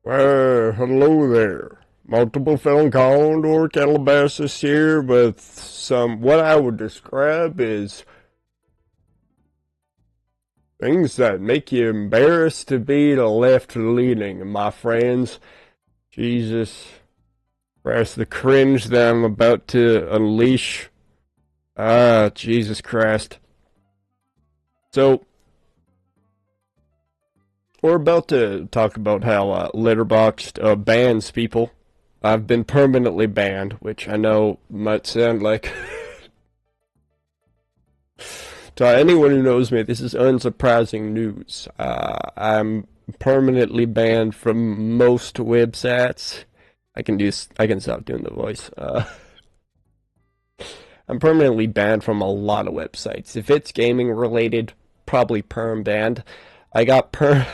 Well, hello there. Multiple film condor Calabasas here with some what I would describe as things that make you embarrassed to be the left leaning, my friends. Jesus Christ, the cringe that I'm about to unleash. Ah, Jesus Christ. So, we're about to talk about how Letterboxd bans people. I've been permanently banned, which I know might sound like to anyone who knows me, this is unsurprising news. I'm permanently banned from most websites. I can stop doing the voice. I'm permanently banned from a lot of websites. If it's gaming related, probably perm banned. I got perm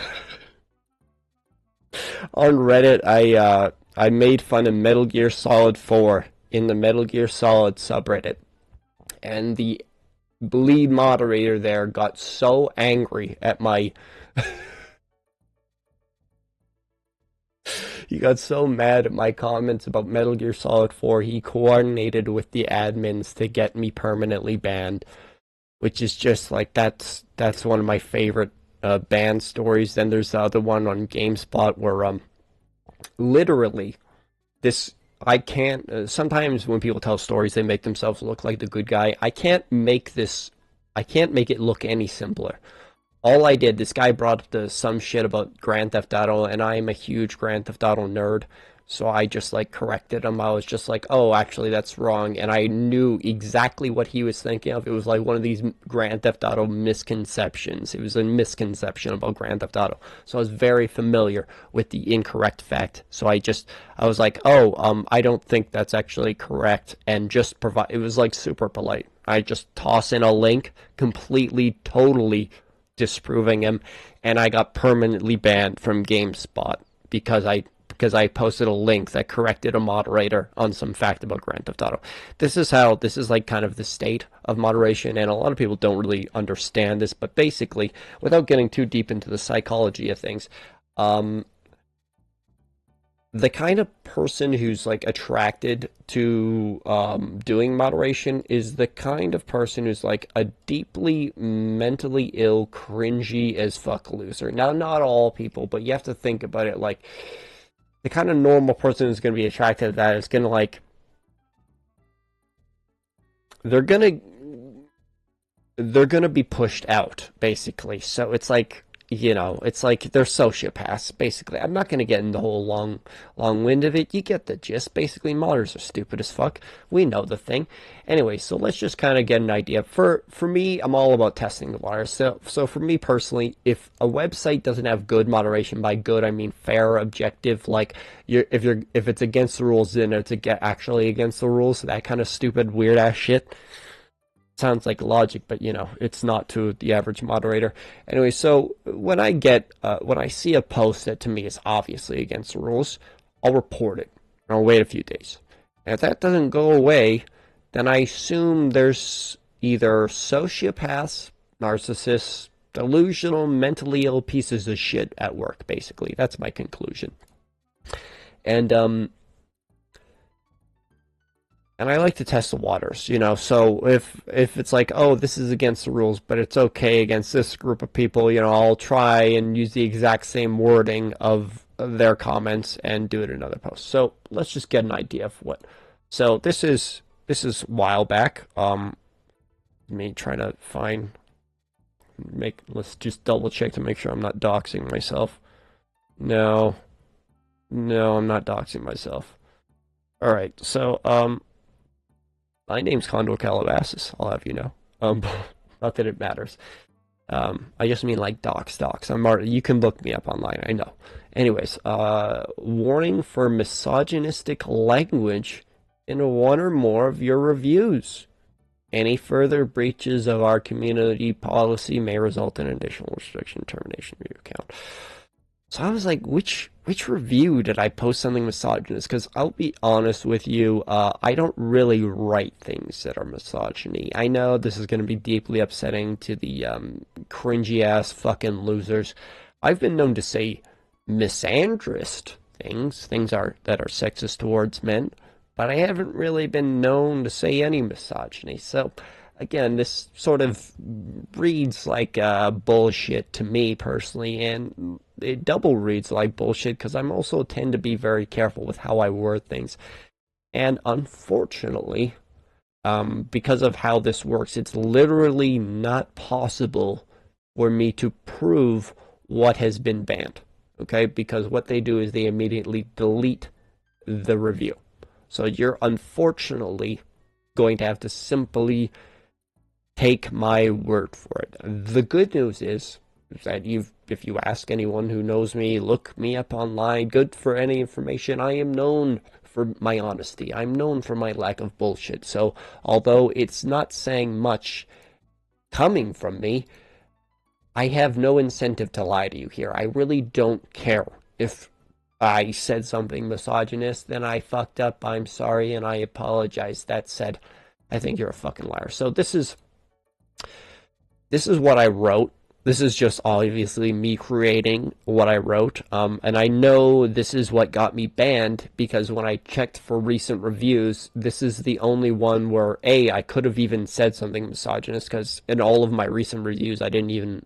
on Reddit. I made fun of Metal Gear Solid 4 in the Metal Gear Solid subreddit, and the lead moderator there got so angry at my he got so mad at my comments about Metal Gear Solid 4 he coordinated with the admins to get me permanently banned, which is just like that's one of my favorite ban stories. Then there's the other one on GameSpot where literally this I can't. Sometimes when people tell stories, they make themselves look like the good guy. I can't make this. I can't make it look any simpler. All I did, this guy brought up some shit about Grand Theft Auto, and I am a huge Grand Theft Auto nerd. So I just like corrected him. I was just like, oh, actually, that's wrong. And I knew exactly what he was thinking of. It was like one of these Grand Theft Auto misconceptions. It was a misconception about Grand Theft Auto. So I was very familiar with the incorrect fact. So I was like, oh, I don't think that's actually correct. And just it was like super polite. I just toss in a link, completely, totally disproving him. And I got permanently banned from GameSpot because I posted a link that corrected a moderator on some fact about Grand Theft Auto. This is like kind of the state of moderation, and a lot of people don't really understand this, but basically, without getting too deep into the psychology of things, the kind of person who's like attracted to doing moderation is the kind of person who's like a deeply mentally ill, cringy as fuck loser. Now, not all people, but you have to think about it like the kind of normal person who's going to be attracted to that is going to like they're going they're going to be pushed out basically. So it's like, it's like they're sociopaths basically. I'm not going to get in the whole long wind of it. You get the gist. Basically, modders are stupid as fuck. We know the thing. Anyway, so let's just kind of get an idea. For me, I'm all about testing the waters. So for me personally, if a website doesn't have good moderation, by good I mean fair, objective, like if it's against the rules, then it's actually against the rules. That kind of stupid weird ass shit. Sounds like logic, but it's not to the average moderator. Anyway, so when I see a post that to me is obviously against the rules, I'll report it and I'll wait a few days. And if that doesn't go away, then I assume there's either sociopaths, narcissists, delusional, mentally ill pieces of shit at work, basically. That's my conclusion. And I like to test the waters, so if it's like, oh, this is against the rules, but it's okay against this group of people, I'll try and use the exact same wording of their comments and do it in another post. So let's just get an idea of what. So this is a while back. Me trying to let's just double check to make sure I'm not doxing myself. No, I'm not doxing myself. All right, so my name's Condor Calabasas, I'll have you know. Not that it matters. I just mean like docs. You can look me up online, I know. Anyways, warning for misogynistic language in one or more of your reviews. Any further breaches of our community policy may result in additional restriction, termination of your account. So I was like, which review did I post something misogynist? Because I'll be honest with you, I don't really write things that are misogyny. I know this is going to be deeply upsetting to the cringy ass fucking losers. I've been known to say misandrist things are that are sexist towards men, but I haven't really been known to say any misogyny. So again, this sort of reads like bullshit to me personally, and it double reads like bullshit because I'm also tend to be very careful with how I word things. And unfortunately, because of how this works, it's literally not possible for me to prove what has been banned. Okay, because what they do is they immediately delete the review. So you're unfortunately going to have to simply take my word for it. The good news is that if you ask anyone who knows me, look me up online, good for any information. I am known for my honesty. I'm known for my lack of bullshit. So although it's not saying much coming from me, I have no incentive to lie to you here. I really don't care. If I said something misogynist, then I fucked up. I'm sorry and I apologize. That said, I think you're a fucking liar. So this is what I wrote. This is just obviously me creating what I wrote. And I know this is what got me banned because when I checked for recent reviews, this is the only one where, I could have even said something misogynist because in all of my recent reviews, I didn't even,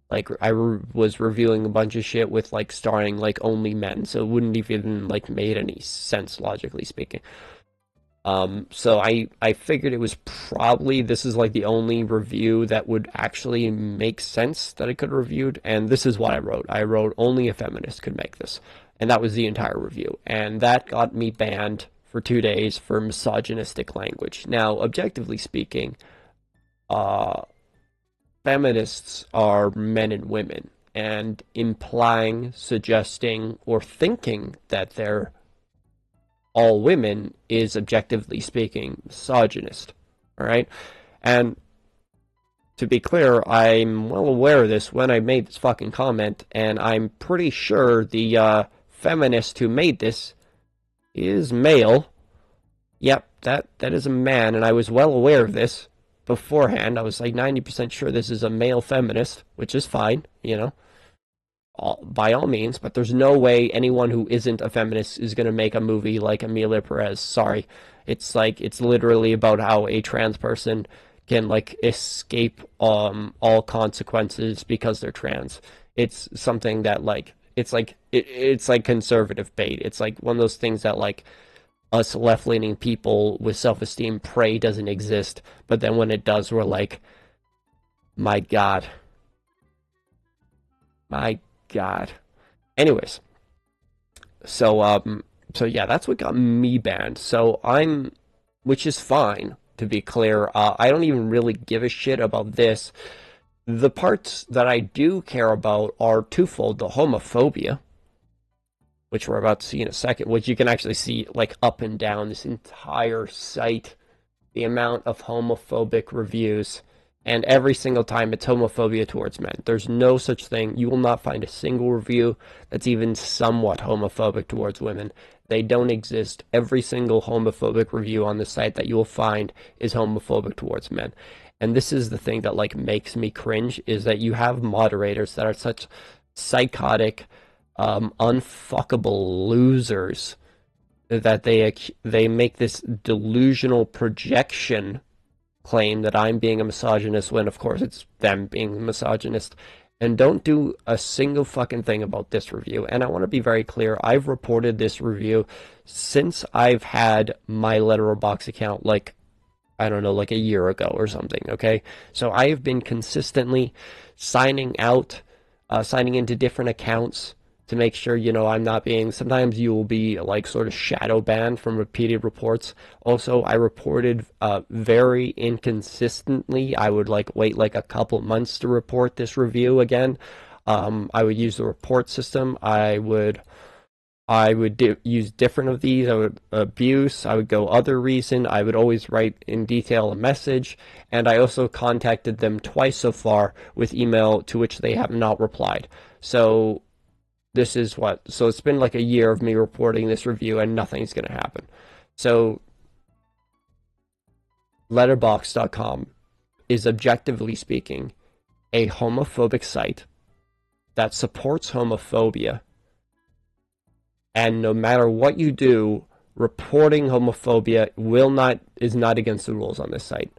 like, was reviewing a bunch of shit with, like, starring, like, only men. So it wouldn't even, like, made any sense, logically speaking. So I figured it was probably, this is like the only review that would actually make sense that I could have reviewed, and this is what I wrote. I wrote, only a feminist could make this. And that was the entire review. And that got me banned for 2 days for misogynistic language. Now, objectively speaking, feminists are men and women, and implying, suggesting, or thinking that they're all women is, objectively speaking, misogynist. All right? And to be clear, I'm well aware of this when I made this fucking comment, and I'm pretty sure the feminist who made this is male. Yep, that is a man, and I was well aware of this beforehand. I was like 90% sure this is a male feminist, which is fine, you know. By all means, but there's no way anyone who isn't a feminist is going to make a movie like Emilia Perez. Sorry. It's like, it's literally about how a trans person can, like, escape all consequences because they're trans. It's something that, like, it's like conservative bait. It's like one of those things that, like, us left-leaning people with self-esteem pray doesn't exist, but then when it does, we're like, my God. My God. Anyways, so yeah, that's what got me banned. So which is fine, to be clear. I don't even really give a shit about this. The parts that I do care about are twofold: the homophobia, which we're about to see in a second, which you can actually see, like, up and down this entire site, the amount of homophobic reviews. And every single time it's homophobia towards men. There's no such thing. You will not find a single review that's even somewhat homophobic towards women. They don't exist. Every single homophobic review on the site that you will find is homophobic towards men. And this is the thing that, like, makes me cringe, is that you have moderators that are such psychotic, unfuckable losers that they make this delusional projection claim that I'm being a misogynist when, of course, it's them being a misogynist, and don't do a single fucking thing about this review. And I want to be very clear, I've reported this review since I've had my Letterboxd account, like, I don't know, like a year ago or something, okay? So I have been consistently signing into different accounts to make sure, you know, I'm not being, sometimes you will be, like, sort of shadow banned from repeated reports. Also, I reported very inconsistently. I would, like, wait, like, a couple months to report this review again. I would use the report system. I would use different of these. I would abuse. I would go other reason. I would always write in detail a message. And I also contacted them twice so far with email to which they have not replied. So so it's been like a year of me reporting this review and nothing's going to happen. So Letterboxd.com is, objectively speaking, a homophobic site that supports homophobia And no matter what you do, reporting homophobia is not against the rules on this site.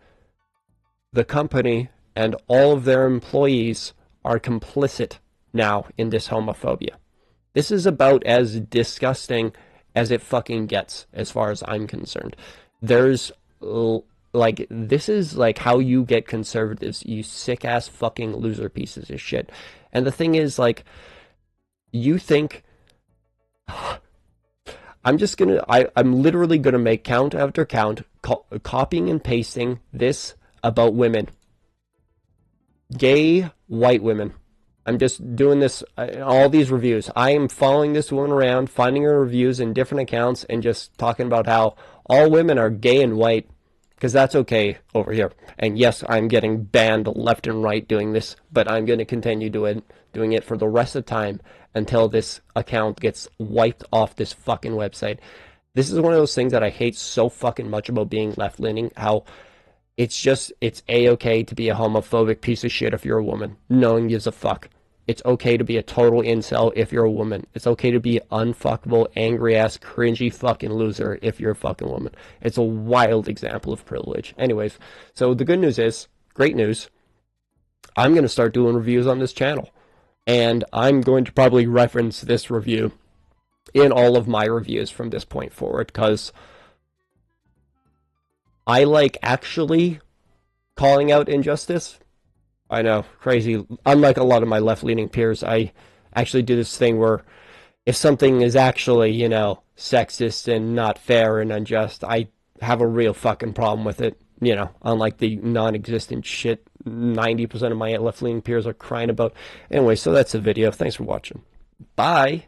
The company and all of their employees are complicit now in this homophobia. This is about as disgusting as it fucking gets, as far as I'm concerned. There's, like, this is like how you get conservatives, you sick ass fucking loser pieces of shit. And the thing is, like, you think I'm literally gonna make count after count, copying and pasting this about women, gay white women. I'm just doing this, all these reviews. I am following this woman around, finding her reviews in different accounts, and just talking about how all women are gay and white, because that's okay over here. And yes, I'm getting banned left and right doing this, but I'm going to continue doing it for the rest of the time until this account gets wiped off this fucking website. This is one of those things that I hate so fucking much about being left-leaning, how it's A-okay to be a homophobic piece of shit if you're a woman. No one gives a fuck. It's okay to be a total incel if you're a woman. It's okay to be unfuckable, angry-ass, cringy fucking loser if you're a fucking woman. It's a wild example of privilege. Anyways, so the good news is, great news, I'm going to start doing reviews on this channel. And I'm going to probably reference this review in all of my reviews from this point forward, because I like actually calling out injustice. I know, crazy. Unlike a lot of my left-leaning peers, I actually do this thing where if something is actually, sexist and not fair and unjust, I have a real fucking problem with it. Unlike the non-existent shit 90% of my left-leaning peers are crying about. Anyway, so that's the video. Thanks for watching. Bye!